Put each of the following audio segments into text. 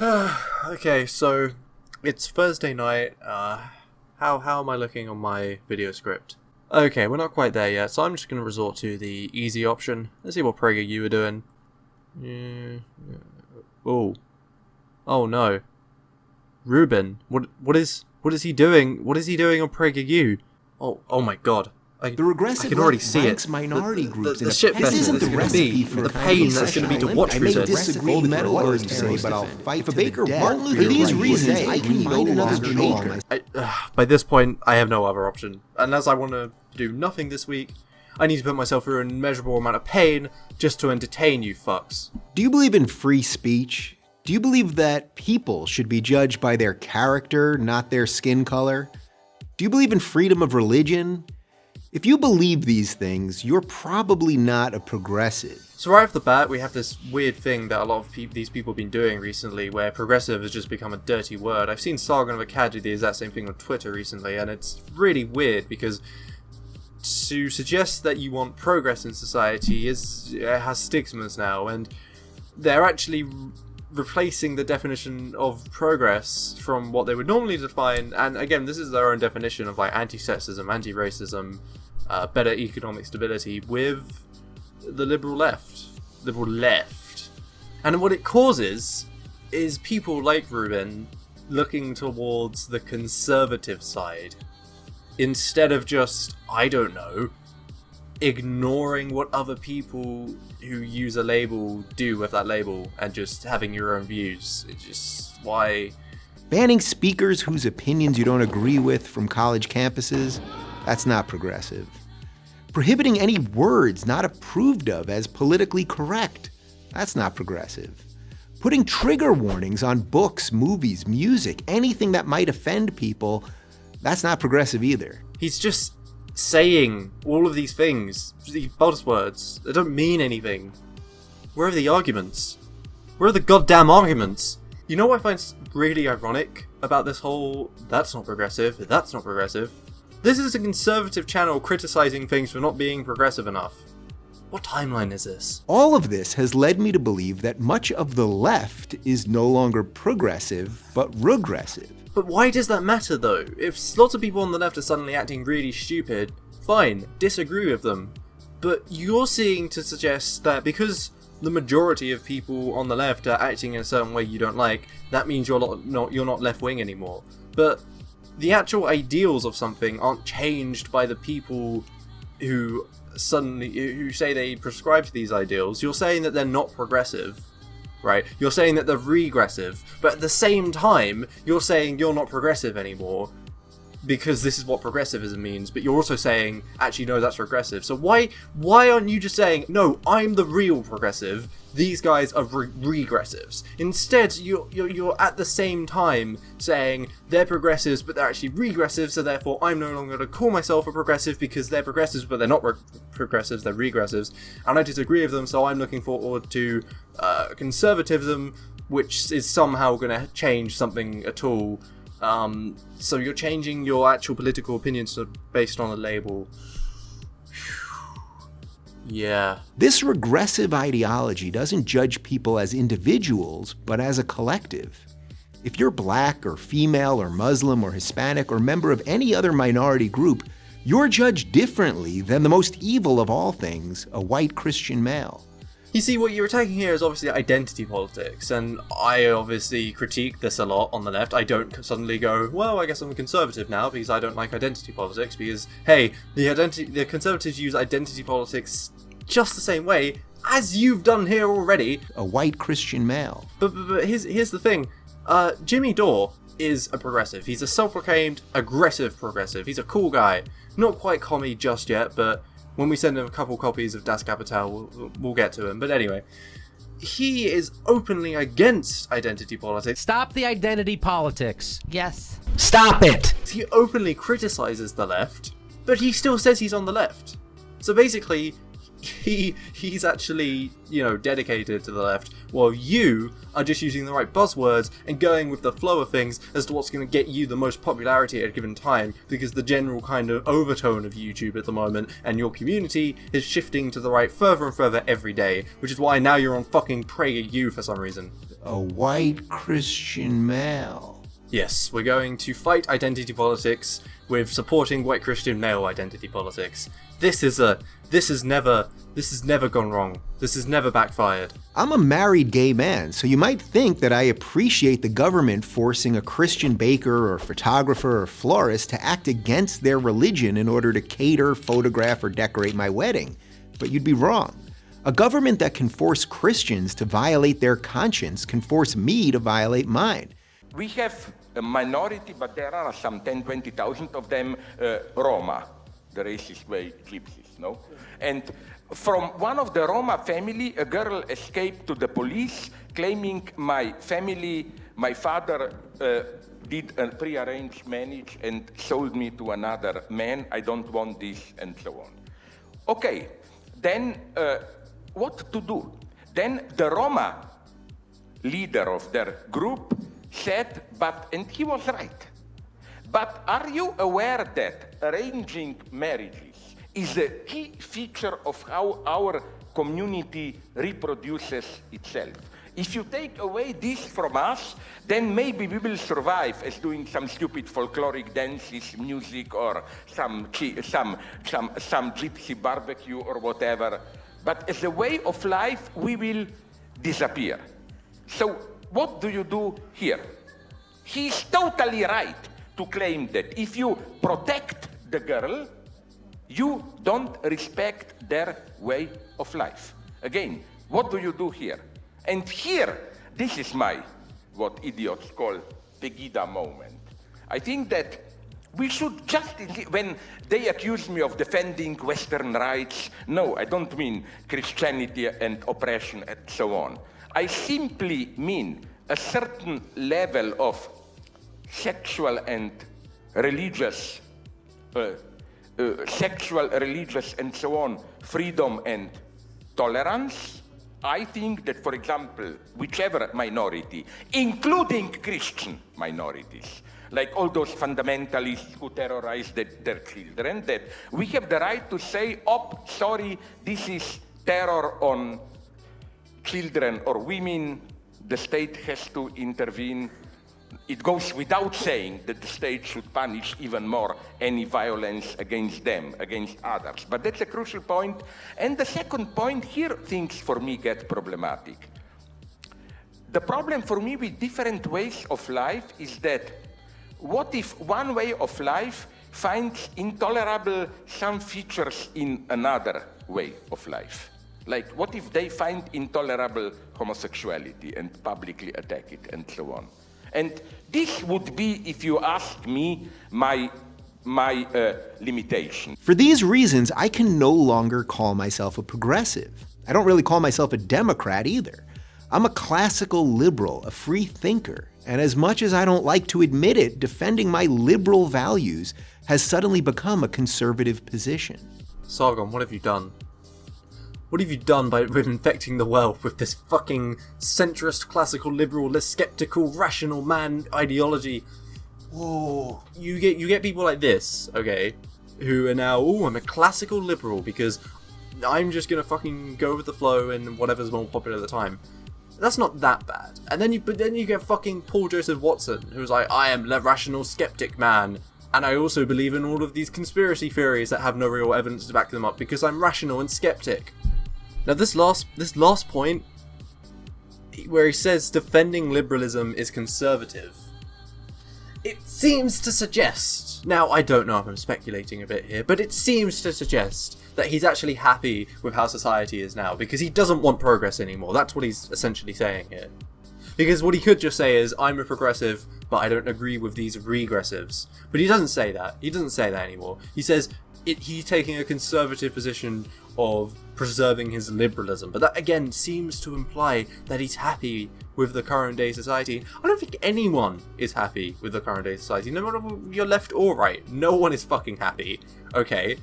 Okay, so it's Thursday night. How am I looking on my video script? Okay, we're not quite there yet, so I'm just going to resort to the easy option. Let's see what PragerU are doing. Oh no. Ruben, what is he doing? What is he doing on PragerU? Oh my god. The regressive I can already see it. Minority groups the shit fest isn't that's the going to be, recipe for the pain that's going to be to watch I through may this. disagree with your lawyers today, but I'll fight to the death. For these reasons, I can no longer maker. By this point, I have no other option. Unless I want to do nothing this week, I need to put myself through an immeasurable amount of pain just to entertain you fucks. Do you believe in free speech? Do you believe that people should be judged by their character, not their skin color? Do you believe in freedom of religion? If you believe these things, you're probably not a progressive. So right off the bat, we have this weird thing that a lot of these people have been doing recently, where progressive has just become a dirty word. I've seen Sargon of Akkad do the exact same thing on Twitter recently, and it's really weird because to suggest that you want progress in society has stigmas now, and they're actually replacing the definition of progress from what they would normally define, and again, this is their own definition of like anti-sexism, anti-racism, better economic stability, with the liberal left. And what it causes is people like Ruben looking towards the conservative side instead of just, I don't know, ignoring what other people who use a label do with that label and just having your own views. It's just why... Banning speakers whose opinions you don't agree with from college campuses, that's not progressive. Prohibiting any words not approved of as politically correct, that's not progressive. Putting trigger warnings on books, movies, music, anything that might offend people, that's not progressive either. He's just saying all of these things, these buzzwords, they don't mean anything. Where are the arguments? Where are the goddamn arguments? You know what I find really ironic about this whole, that's not progressive, that's not progressive? This is a conservative channel criticizing things for not being progressive enough. What timeline is this? All of this has led me to believe that much of the left is no longer progressive, but regressive. But why does that matter though? If lots of people on the left are suddenly acting really stupid, fine, disagree with them. But you're seeing to suggest that because the majority of people on the left are acting in a certain way you don't like, that means you're not left-wing anymore. But the actual ideals of something aren't changed by the people who say they prescribe to these ideals. You're saying that they're not progressive, right? You're saying that they're regressive, but at the same time, you're saying you're not progressive anymore because this is what progressivism means, but you're also saying, actually, no, that's regressive. So why aren't you just saying, no, I'm the real progressive, these guys are regressives? Instead, you're at the same time saying they're progressives, but they're actually regressive, so therefore I'm no longer going to call myself a progressive because they're progressives, but they're not progressives, they're regressives, and I disagree with them, so I'm looking forward to conservatism, which is somehow going to change something at all. So you're changing your actual political opinions based on a label. Yeah. This regressive ideology doesn't judge people as individuals, but as a collective. If you're black or female or Muslim or Hispanic or member of any other minority group, you're judged differently than the most evil of all things, a white Christian male. You see, what you're attacking here is obviously identity politics, and I obviously critique this a lot on the left. I don't suddenly go, well, I guess I'm a conservative now because I don't like identity politics, because, hey, the conservatives use identity politics just the same way as you've done here already. A white Christian male. But here's the thing. Jimmy Dore is a progressive. He's a self-proclaimed aggressive progressive. He's a cool guy. Not quite commie just yet, but when we send him a couple copies of Das Kapital, we'll get to him. But anyway, he is openly against identity politics. Stop the identity politics. Yes. Stop it! He openly criticizes the left, but he still says he's on the left. So basically, he's actually, dedicated to the left, while you are just using the right buzzwords and going with the flow of things as to what's going to get you the most popularity at a given time, because the general kind of overtone of YouTube at the moment and your community is shifting to the right further and further every day, which is why now you're on fucking PragerU for some reason. a white Christian male. Yes, we're going to fight identity politics with supporting white Christian male identity politics. This has never gone wrong. This has never backfired. I'm a married gay man, so you might think that I appreciate the government forcing a Christian baker or photographer or florist to act against their religion in order to cater, photograph, or decorate my wedding. But you'd be wrong. A government that can force Christians to violate their conscience can force me to violate mine. We have a minority, but there are some 10, 20,000 of them, Roma, the racist way, gypsies, no? And from one of the Roma family, a girl escaped to the police claiming my father did a prearranged marriage and sold me to another man, I don't want this, and so on. Okay, then what to do? Then the Roma leader of their group said, and he was right, but are you aware that arranging marriages is a key feature of how our community reproduces itself? If you take away this from us, then maybe we will survive as doing some stupid folkloric dances, music, or some gypsy barbecue or whatever. But as a way of life, we will disappear. So what do you do here? He's totally right to claim that if you protect the girl, you don't respect their way of life. Again, what do you do here? And here, this is what idiots call Pegida moment. I think that we should just, when they accuse me of defending Western rights, no, I don't mean Christianity and oppression and so on. I simply mean a certain level of sexual and religious, and so on, freedom and tolerance. I think that, for example, whichever minority, including Christian minorities, like all those fundamentalists who terrorize their children, that we have the right to say, oh, sorry, this is terror on children or women, the state has to intervene. It goes without saying that the state should punish even more any violence against them, against others. But that's a crucial point. And the second point, here things for me get problematic. The problem for me with different ways of life is that what if one way of life finds intolerable some features in another way of life? Like, what if they find intolerable homosexuality and publicly attack it and so on? And this would be, if you ask me, my limitation. For these reasons, I can no longer call myself a progressive. I don't really call myself a Democrat either. I'm a classical liberal, a free thinker. And as much as I don't like to admit it, defending my liberal values has suddenly become a conservative position. Sargon, what have you done? What have you done with infecting the world with this fucking centrist, classical, liberalist, skeptical, rational man ideology? Whoa. You get people like this, okay, who are now, I'm a classical liberal because I'm just gonna fucking go with the flow and whatever's more popular at the time. That's not that bad. And then you get fucking Paul Joseph Watson, who's like, I am the rational skeptic man, and I also believe in all of these conspiracy theories that have no real evidence to back them up because I'm rational and skeptic. Now this last point, where he says defending liberalism is conservative, it seems to suggest, now I don't know if I'm speculating a bit here, but it seems to suggest that he's actually happy with how society is now, because he doesn't want progress anymore. That's what he's essentially saying here. Because what he could just say is, I'm a progressive, but I don't agree with these regressives. But he doesn't say that. He doesn't say that anymore. He says he's taking a conservative position of preserving his liberalism. But that, again, seems to imply that he's happy with the current day society. I don't think anyone is happy with the current day society, no matter if you're left or right. No one is fucking happy, okay?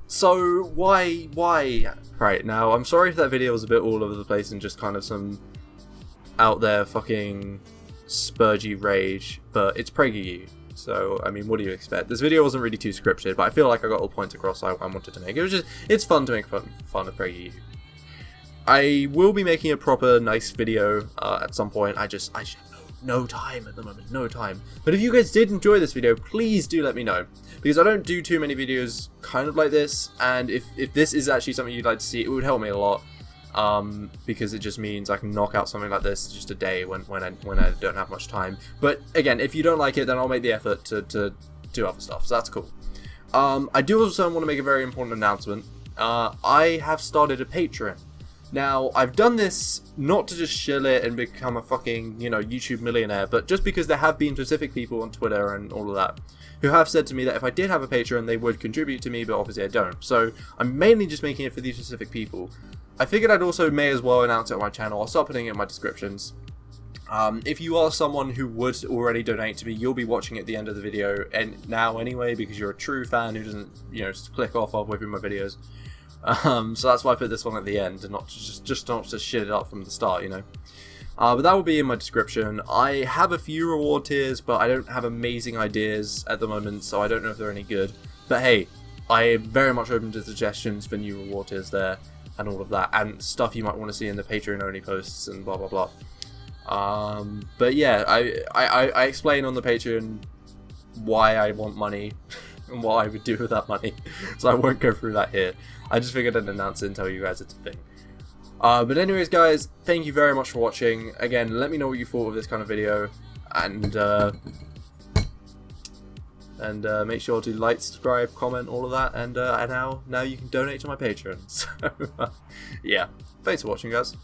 So, why? Right, now, I'm sorry if that video was a bit all over the place and just kind of some out there fucking spurgy rage, but it's PragerU. So, I mean, what do you expect? This video wasn't really too scripted, but I feel like I got all points across I wanted to make. It's fun to make fun of PragerU. I will be making a proper nice video at some point. I just have no time at the moment, no time. But if you guys did enjoy this video, please do let me know, because I don't do too many videos kind of like this, and if this is actually something you'd like to see, it would help me a lot, because it just means I can knock out something like this just a day when I don't have much time. But again, if you don't like it, then I'll make the effort to do other stuff, so that's cool. I do also want to make a very important announcement. I have started a Patreon. Now, I've done this not to just shill it and become a fucking, YouTube millionaire, but just because there have been specific people on Twitter and all of that who have said to me that if I did have a Patreon, they would contribute to me, but obviously I don't. So, I'm mainly just making it for these specific people. I figured I'd also may as well announce it on my channel. I'll start putting it in my descriptions. If you are someone who would already donate to me, you'll be watching at the end of the video, and now anyway, because you're a true fan who doesn't, just click off halfway through my videos. So that's why I put this one at the end, and not to shit it up from the start, but that will be in my description. I have a few reward tiers, but I don't have amazing ideas at the moment, so I don't know if they're any good. But hey, I am very much open to suggestions for new reward tiers there, and all of that, and stuff you might want to see in the Patreon only posts, and blah blah blah. But yeah, I explain on the Patreon why I want money and what I would do with that money, so I won't go through that here. I just figured I'd announce it and tell you guys it's a thing. But anyways, guys, thank you very much for watching. Again, let me know what you thought of this kind of video, and make sure to like, subscribe, comment, all of that, and now you can donate to my Patreon. So yeah, thanks for watching, guys.